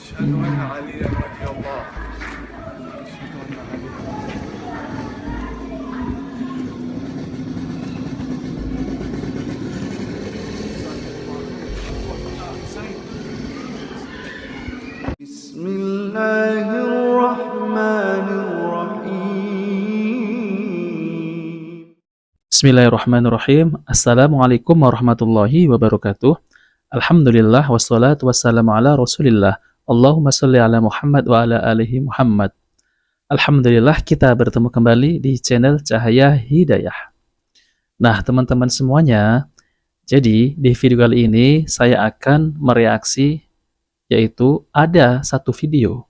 أشهد أن عليا ولي الله. بسم الله الرحمن الرحيم. Bismillahirrahmanirrahim. Assalamualaikum warahmatullahi wabarakatuh. Alhamdulillah wassalatu wassalamu ala Rasulillah. Allahumma sholli ala Muhammad wa ala alihi Muhammad. Alhamdulillah kita bertemu kembali di channel Cahaya Hidayah. Nah, teman-teman semuanya, jadi di video kali ini saya akan mereaksi, yaitu ada satu video.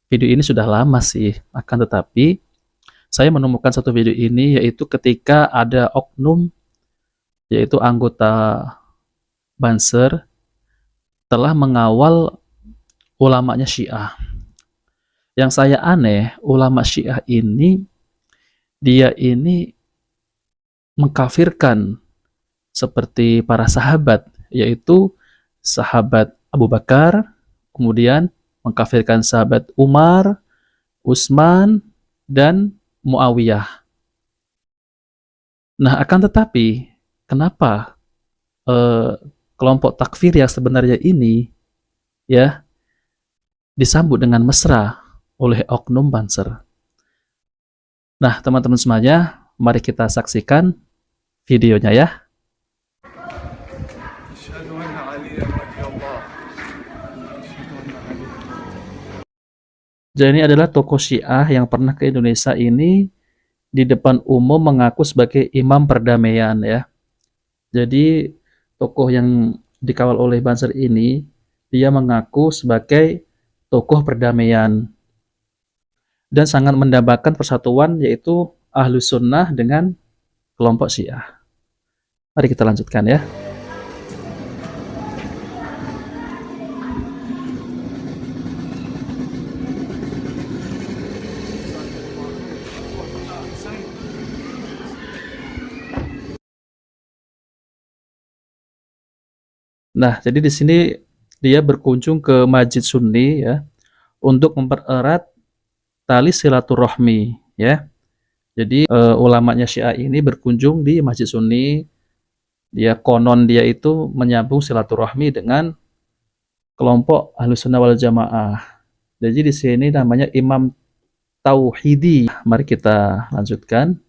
Video ini sudah lama sih, akan tetapi saya menemukan satu video ini, yaitu ketika ada oknum, yaitu anggota Banser, telah mengawal ulamanya Syiah. Yang saya aneh, ulama Syiah ini, dia ini mengkafirkan seperti para sahabat, yaitu sahabat Abu Bakar, kemudian mengkafirkan sahabat Umar, Utsman, dan Muawiyah. Nah, akan tetapi, kenapa kelompok takfir yang sebenarnya ini ya disambut dengan mesra oleh oknum Banser? Nah, teman-teman semuanya, mari kita saksikan videonya ya. أشهد أن عليا ولي الله. Jadi ini adalah tokoh Syiah yang pernah ke Indonesia ini di depan umum mengaku sebagai imam perdamaian ya. Jadi tokoh yang dikawal oleh Banser ini, dia mengaku sebagai tokoh perdamaian dan sangat mendambakan persatuan, yaitu Ahlus Sunnah dengan kelompok Syiah. Mari kita lanjutkan ya. Nah, jadi di sini dia berkunjung ke Masjid Sunni ya untuk mempererat tali silaturahmi ya. Jadi ulamanya Syiah ini berkunjung di Masjid Sunni. Dia konon dia itu menyambung silaturahmi dengan kelompok Ahlus Sunnah wal Jamaah. Jadi di sini namanya Imam Tauhidi. Mari kita lanjutkan.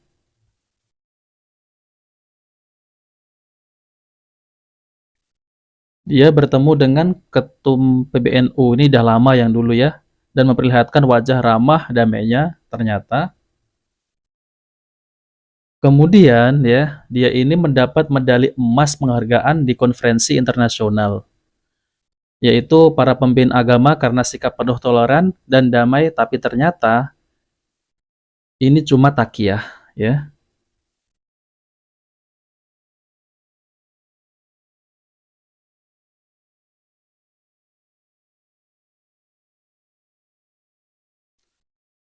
Dia bertemu dengan ketum PBNU ini dah lama yang dulu ya, dan memperlihatkan wajah ramah damainya ternyata. Kemudian ya, dia ini mendapat medali emas penghargaan di konferensi internasional, yaitu para pemimpin agama karena sikap penuh toleran dan damai, tapi ternyata ini cuma takiyah ya.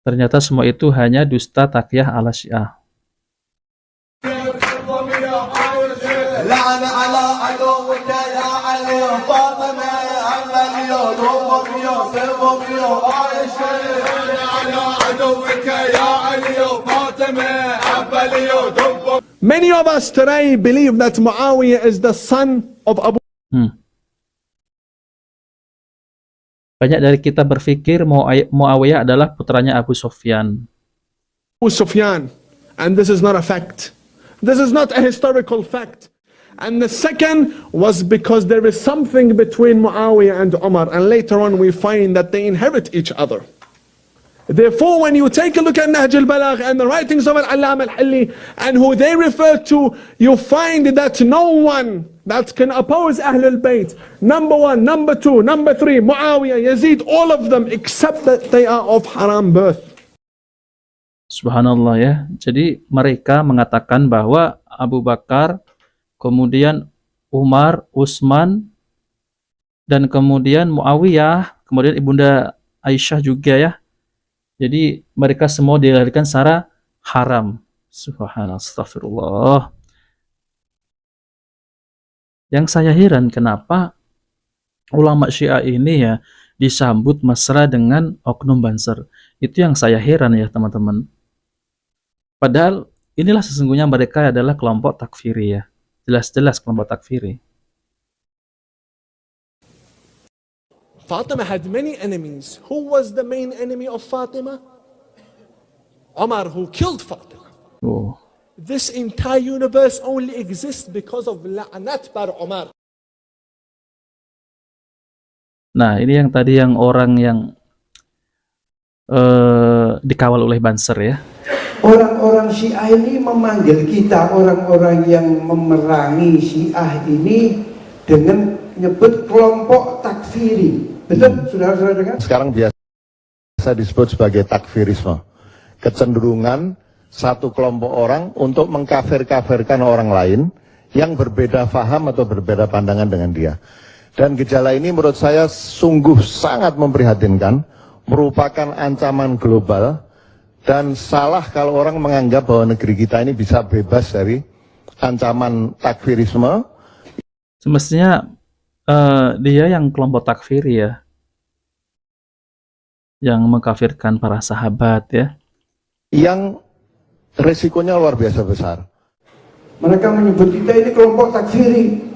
Ternyata semua itu hanya dusta takiyah ala Syiah. لعن على عدوك يا علي فاطمة أما اليوم ضمك يا سلمك يا عائشة. لعن على عدوك يا علي فاطمة أما اليوم ضمك. Many of us today believe that Muawiyah is the son of Abu Banyak dari kita berpikir Muawiyah adalah putranya Abu Sufyan. Sufyan, and this is not a fact. This is not a historical fact. And the second was because there is something between Muawiyah and Umar, and later on we find that they inherit each other. Therefore, when you take a look at Nahj al-Balagh and the writings of Al-Allam al-Hilli and who they refer to, you find that no one that can oppose Ahlul Bayt, number one, number two, number three, Muawiyah, Yazid, all of them, except that they are of haram birth. Subhanallah ya. Jadi mereka mengatakan bahwa Abu Bakar, kemudian Umar, Utsman, dan kemudian Muawiyah, kemudian Ibunda Aisyah juga ya. Jadi mereka semua dilahirkan secara haram. Subhanallah, astagfirullah. Yang saya heran kenapa ulama Syiah ini ya disambut mesra dengan oknum Banser. Itu yang saya heran ya teman-teman. Padahal inilah sesungguhnya mereka adalah kelompok takfiri ya. Jelas-jelas kelompok takfiri. Fatima had many enemies. Who was the main enemy of Fatima? Umar, who killed Fatima. Oh. This entire universe only exists because of la'nat bar Umar. Nah, ini yang tadi yang orang yang dikawal oleh Banser ya. Orang-orang Syiah ini memanggil kita, orang-orang yang memerangi Syiah ini, dengan nyebut kelompok takfiri. Betul, saudara-saudara dengar? Sekarang biasa disebut sebagai takfirisme. Kecenderungan satu kelompok orang untuk mengkafir-kafirkan orang lain yang berbeda faham atau berbeda pandangan dengan dia. Dan gejala ini menurut saya sungguh sangat memprihatinkan, merupakan ancaman global, dan salah kalau orang menganggap bahwa negeri kita ini bisa bebas dari ancaman takfirisme. Semestinya dia yang kelompok takfiri ya, yang mengkafirkan para sahabat ya, yang resikonya luar biasa besar. Mereka menyebut kita ini kelompok takfiri.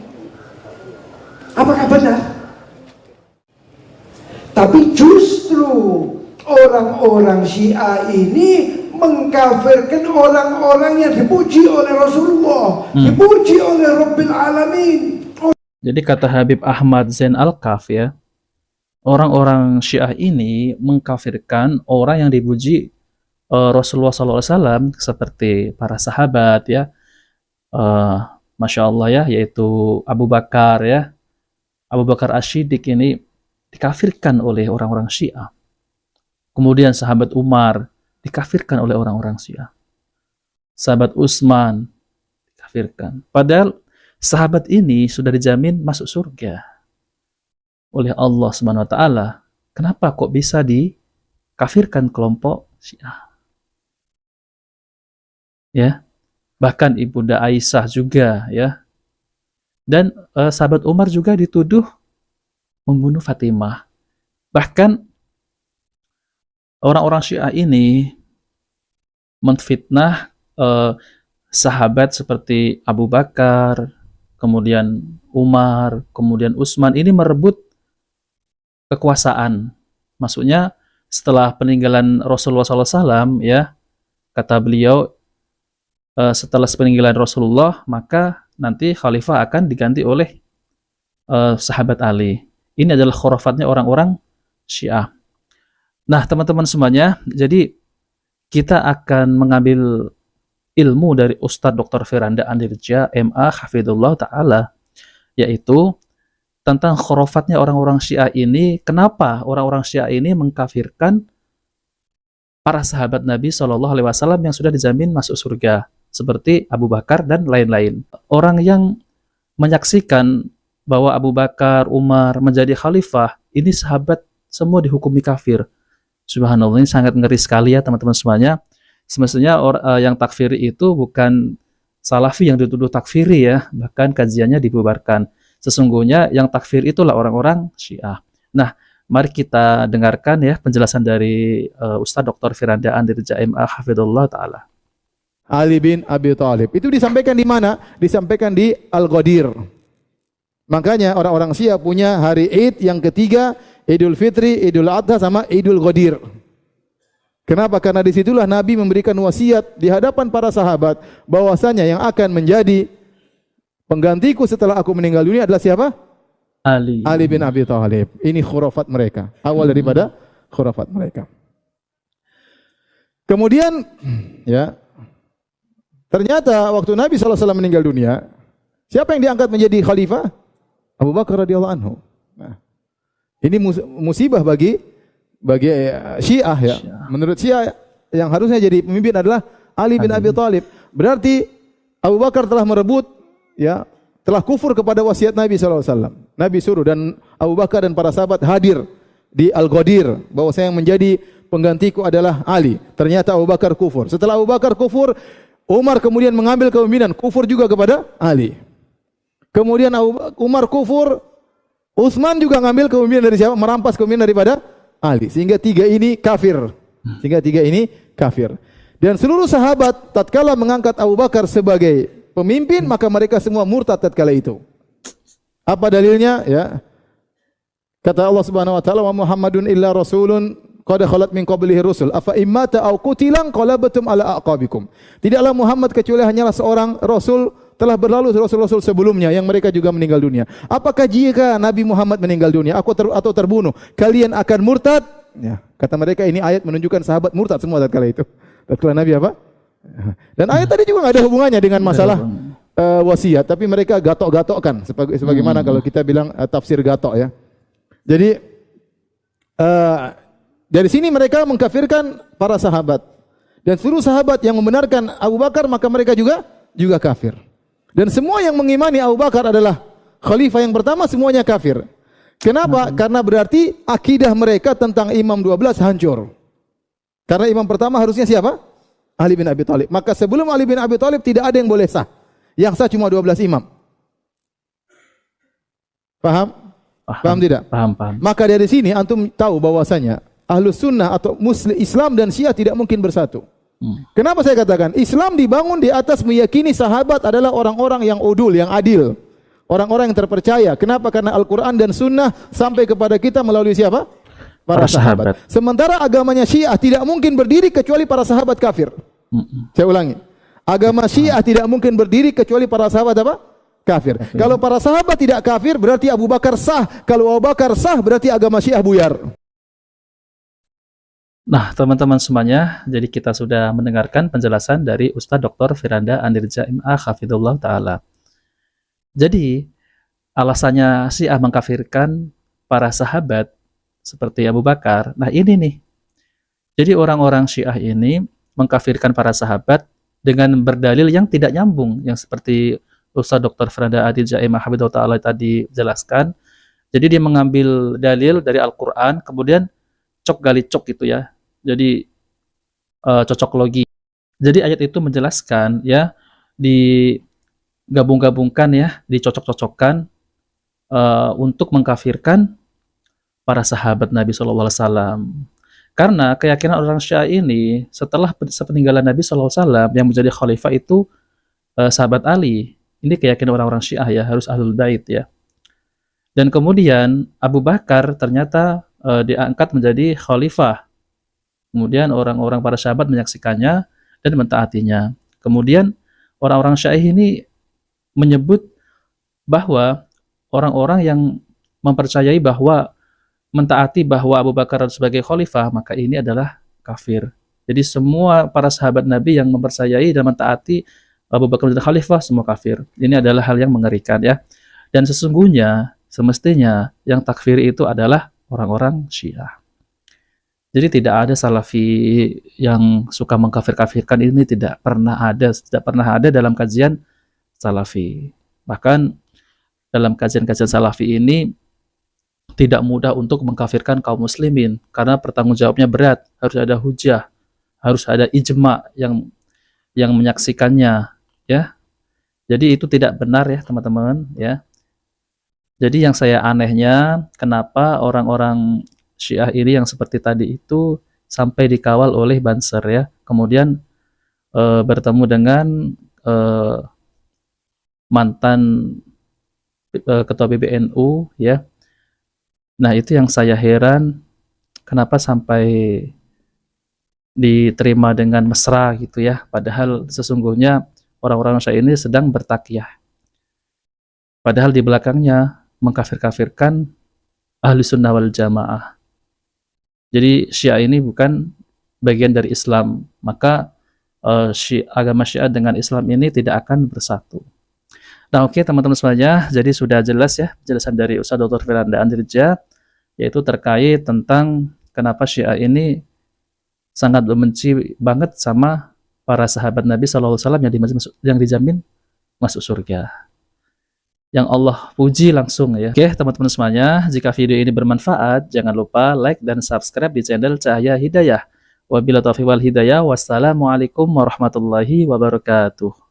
Apakah benar? Tapi justru orang-orang Syiah ini mengkafirkan orang-orang yang dipuji oleh Rasulullah, dipuji oleh Rabbil Alamin. Jadi kata Habib Ahmad Zain Al-Kaf ya, orang-orang Syiah ini mengkafirkan orang yang dipuji Rasulullah SAW seperti para sahabat ya, Masya Allah ya, yaitu Abu Bakar ya, Abu Bakar Asy-Syiddiq ini dikafirkan oleh orang-orang Syiah. Kemudian sahabat Umar dikafirkan oleh orang-orang Syiah. Sahabat Utsman dikafirkan. Padahal sahabat ini sudah dijamin masuk surga oleh Allah Subhanahu wa taala. Kenapa kok bisa dikafirkan kelompok Syiah? Ya. Bahkan Ibunda Aisyah juga ya. Dan sahabat Umar juga dituduh membunuh Fatimah. Bahkan orang-orang Syiah ini menfitnah sahabat seperti Abu Bakar, kemudian Umar, kemudian Utsman, ini merebut kekuasaan. Maksudnya setelah peninggalan Rasulullah SAW ya, kata beliau, setelah peninggalan Rasulullah maka nanti khalifah akan diganti oleh sahabat Ali. Ini adalah khurafatnya orang-orang Syiah. Nah teman-teman semuanya, jadi kita akan mengambil ilmu dari Ustadz Dr. Firanda Andirja MA Hafidhullah Ta'ala, yaitu tentang khurafatnya orang-orang Syiah ini. Kenapa orang-orang Syiah ini mengkafirkan para sahabat Nabi SAW yang sudah dijamin masuk surga, seperti Abu Bakar dan lain-lain. Orang yang menyaksikan bahwa Abu Bakar, Umar menjadi khalifah, ini sahabat semua dihukumi kafir. Subhanallah, ini sangat ngeri sekali ya teman-teman semuanya. Semestinya yang takfiri itu bukan salafi yang dituduh takfiri ya, bahkan kajiannya dibubarkan. Sesungguhnya yang takfir itulah orang-orang Syiah. Nah, mari kita dengarkan ya penjelasan dari Ustadz Dr. Firanda Andirja MA Hafidhullah Ta'ala. Ali bin Abi Thalib. Itu disampaikan di mana? Disampaikan di Al-Ghadir. Makanya orang-orang Syiah punya hari Id yang ketiga, Idul Fitri, Idul Adha sama Idul Ghadir. Kenapa? Karena disitulah Nabi memberikan wasiat di hadapan para sahabat bahwasanya yang akan menjadi penggantiku setelah aku meninggal dunia adalah siapa? Ali bin Abi Thalib. Ini khurafat mereka. Awal daripada khurafat mereka. Kemudian ya, ternyata waktu Nabi SAW meninggal dunia, siapa yang diangkat menjadi khalifah? Abu Bakar radhiyallahu anhu. Nah, ini musibah bagi Syiah ya. Menurut Syiah yang harusnya jadi pemimpin adalah Ali bin Abi Thalib. Berarti Abu Bakar telah merebut ya, telah kufur kepada wasiat Nabi SAW. Nabi suruh dan Abu Bakar dan para sahabat hadir di Al-Ghadir bahwa saya yang menjadi penggantiku adalah Ali. Ternyata Abu Bakar kufur. Setelah Abu Bakar kufur, Umar kemudian mengambil kepemimpinan, kufur juga kepada Ali. Kemudian Umar kufur, Utsman juga ngambil kepemimpinan dari siapa? Merampas kepemimpinan daripada Ali. Sehingga tiga ini kafir. Dan seluruh sahabat tatkala mengangkat Abu Bakar sebagai pemimpin, maka mereka semua murtad tatkala itu. Apa dalilnya? Ya. Kata Allah Subhanahu wa taala, "Wa Muhammadun illa rasulun qad khalat min qablihi rusul afa immata aw qutilan qalabtum ala aqabikum." Tidaklah Muhammad kecuali hanyalah seorang rasul, telah berlalu rasul-rasul sebelumnya yang mereka juga meninggal dunia. Apakah jika Nabi Muhammad meninggal dunia atau terbunuh, kalian akan murtad? Ya, kata mereka ini ayat menunjukkan sahabat murtad semua tatkala itu. Tatkala Nabi apa? Dan ayat tadi juga enggak ada hubungannya dengan masalah wasiat, tapi mereka gatok-gatokkan sebagaimana kalau kita bilang tafsir gatok ya. Jadi dari sini mereka mengkafirkan para sahabat. Dan seluruh sahabat yang membenarkan Abu Bakar maka mereka juga kafir. Dan semua yang mengimani Abu Bakar adalah khalifah yang pertama semuanya kafir. Kenapa? Karena berarti akidah mereka tentang Imam 12 hancur. Karena imam pertama harusnya siapa? Ali bin Abi Thalib. Maka sebelum Ali bin Abi Thalib tidak ada yang boleh sah. Yang sah cuma 12 imam. Paham? Paham tidak? Paham. Maka dari sini antum tahu bahwasanya Ahlus Sunnah atau Muslim Islam dan Syiah tidak mungkin bersatu. Kenapa saya katakan Islam dibangun di atas meyakini sahabat adalah orang-orang yang udul, yang adil, orang-orang yang terpercaya. Kenapa? Karena Al-Quran dan Sunnah sampai kepada kita melalui siapa? Para sahabat. Sementara agamanya Syiah tidak mungkin berdiri kecuali para sahabat kafir. Saya ulangi, agama Syiah tidak mungkin berdiri kecuali para sahabat apa? Kafir. Kalau para sahabat tidak kafir berarti Abu Bakar sah. Kalau Abu Bakar sah berarti agama Syiah buyar. Nah, teman-teman semuanya, jadi kita sudah mendengarkan penjelasan dari Ustadz Dr. Firanda Anirja MA Hafidhullah Ta'ala. Jadi, alasannya Syiah mengkafirkan para sahabat seperti Abu Bakar, nah ini nih. Jadi orang-orang Syiah ini mengkafirkan para sahabat dengan berdalil yang tidak nyambung, yang seperti Ustadz Dr. Firanda Anirja MA Hafidhullah Ta'ala tadi jelaskan. Jadi dia mengambil dalil dari Al-Quran, kemudian cok gali cok gitu ya. Jadi cocok logi. Jadi ayat itu menjelaskan ya, digabung-gabungkan ya, dicocok-cocokkan untuk mengkafirkan para sahabat Nabi SAW. Karena keyakinan orang Syiah ini setelah sepeninggalan Nabi SAW yang menjadi khalifah itu sahabat Ali. Ini keyakinan orang-orang Syiah ya, harus Ahlul Bait ya. Dan kemudian Abu Bakar ternyata diangkat menjadi khalifah. Kemudian orang-orang para sahabat menyaksikannya dan mentaatinya. Kemudian orang-orang Syiah ini menyebut bahwa orang-orang yang mempercayai bahwa mentaati bahwa Abu Bakar sebagai khalifah, maka ini adalah kafir. Jadi semua para sahabat Nabi yang mempercayai dan mentaati Abu Bakar menjadi khalifah, semua kafir. Ini adalah hal yang mengerikan ya. Dan sesungguhnya, semestinya yang takfir itu adalah orang-orang Syiah. Jadi tidak ada Salafi yang suka mengkafir-kafirkan, ini tidak pernah ada dalam kajian Salafi. Bahkan dalam kajian-kajian Salafi ini tidak mudah untuk mengkafirkan kaum muslimin karena pertanggungjawabnya berat, harus ada hujah, harus ada ijma yang menyaksikannya ya. Jadi itu tidak benar ya teman-teman ya. Jadi yang saya anehnya kenapa orang-orang Syiah ini yang seperti tadi itu sampai dikawal oleh Banser ya, kemudian bertemu dengan mantan ketua PBNU ya. Nah itu yang saya heran, kenapa sampai diterima dengan mesra gitu ya, padahal sesungguhnya orang-orang Syiah ini sedang bertakyah, padahal di belakangnya mengkafir-kafirkan Ahli Sunnah wal Jamaah. Jadi Syiah ini bukan bagian dari Islam, maka agama Syiah dengan Islam ini tidak akan bersatu. Nah oke teman-teman semuanya, jadi sudah jelas ya penjelasan dari Ustadz Dr. Firanda Anirja, yaitu terkait tentang kenapa Syiah ini sangat membenci banget sama para sahabat Nabi SAW yang dijamin masuk surga. Yang Allah puji langsung ya. Oke teman-teman semuanya, jika video ini bermanfaat, jangan lupa like dan subscribe di channel Cahaya Hidayah. Wabillahi taufiq wal hidayah. Wassalamualaikum warahmatullahi wabarakatuh.